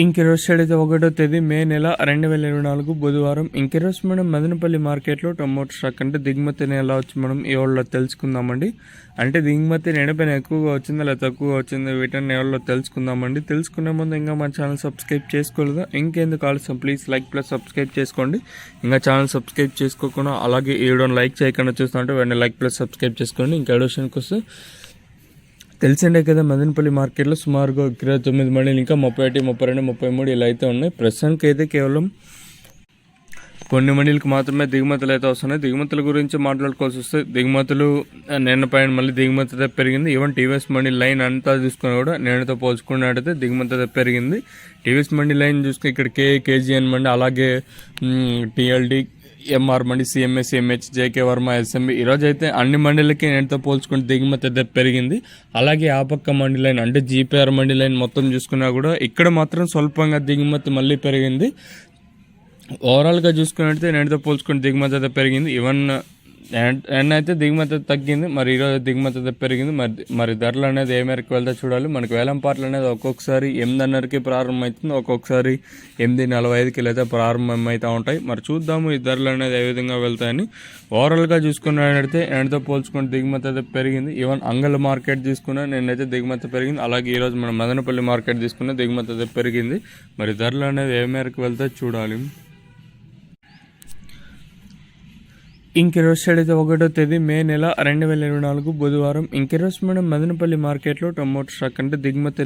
ఇంకెరోజు అయితే 1వ తేదీ మే నెల 2024 బుధవారం. ఇంకెరోజు మనం మదనపల్లి మార్కెట్లో టొమాటో స్టాక్ అంటే దిగుమతిని ఎలా వచ్చి మనం ఈ వాళ్ళలో తెలుసుకుందామండి. అంటే దిగుమతి ఎండపైన ఎక్కువగా వచ్చిందా లేదా తక్కువగా వచ్చిందా వీటన్ని ఎవరిలో తెలుసుకుందామండి. తెలుసుకునే ముందు ఇంకా మన ఛానల్ సబ్స్క్రైబ్ చేసుకోలేదు, ఇంకెందుకు ఆలస్యం ప్లీజ్ లైక్ ప్లస్ సబ్స్క్రైబ్ చేసుకోండి. ఇంకా ఛానల్ సబ్స్క్రైబ్ చేసుకోకుండా అలాగే ఈ వీడియోని లైక్ చేయకుండా చూస్తుంటే వెంటనే లైక్ ప్లస్ సబ్స్క్రైబ్ చేసుకోండి. ఇంకా విషయానికి వస్తే తెలిసిండే కదా, మదనపల్లి మార్కెట్లో సుమారుగా 29 మండీలు ఇంకా 31, 32, 33 ఇలా అయితే ఉన్నాయి. ప్రస్తుతానికి అయితే కేవలం కొన్ని మండీలకు మాత్రమే దిగుమతులు అయితే వస్తున్నాయి. దిగుమతుల గురించి మాట్లాడుకోవాల్సి వస్తే దిగుమతులు నిన్న పైన మళ్ళీ దిగుమతి అయితే పెరిగింది. ఈవెన్ టీవీఎస్ మండీ లైన్ అంతా చూసుకుని కూడా నేనుతో పోల్చుకున్నట్టయితే దిగుమతి అయితే పెరిగింది. టీవీఎస్ మండీ లైన్ చూసుకుని ఇక్కడ కేజీఎన్ మండి, అలాగే TLD, MR Mandi, CMS, CMH, JK Varma, SMB ఈరోజు అయితే అన్ని మండీలకి నేనుతో పోల్చుకుంటే దిగుమతి అయితే పెరిగింది. అలాగే ఆ పక్క మండీ లైన్ అంటే జీపీఆర్ మండీ లైన్ మొత్తం చూసుకున్నా కూడా ఇక్కడ మాత్రం స్వల్పంగా దిగుమతి మళ్ళీ పెరిగింది. ఓవరాల్గా చూసుకున్నట్టయితే నేనుతో పోల్చుకుంటే దిగుమతి అయితే పెరిగింది. ఈవెన్ అయితే దిగుమతి తగ్గింది, మరి ఈరోజు దిగుమతి అయితే పెరిగింది. మరి ధరలు అనేది ఏ మేరకు వెళ్తే చూడాలి. మనకు వేలం పాటలు అనేది ఒక్కొక్కసారి 8:30కి ప్రారంభమవుతుంది, ఒక్కొక్కసారి 8:45కి లేదా ప్రారంభమవుతూ ఉంటాయి. మరి చూద్దాము ఈ ధరలు అనేది ఏ విధంగా వెళ్తాయని. ఓవరాల్గా చూసుకున్నట్టయితే నేనుతో పోల్చుకుంటే దిగుమతి అయితే పెరిగింది. ఈవెన్ అంగళ మార్కెట్ తీసుకున్నా నేనైతే దిగుమతి పెరిగింది. అలాగే ఈరోజు మనం మదనపల్లి మార్కెట్ తీసుకున్న దిగుమతి అయితే పెరిగింది. మరి ధరలు అనేది ఏ మేరకు వెళ్తే చూడాలి. ఇంకెరోజు అయితే 1వ తేదీ మే నెల 2024 బుధవారం. ఇంకెరోజు మనం మదనపల్లి మార్కెట్లో టొమాటో స్టాక్ అంటే దిగుమతి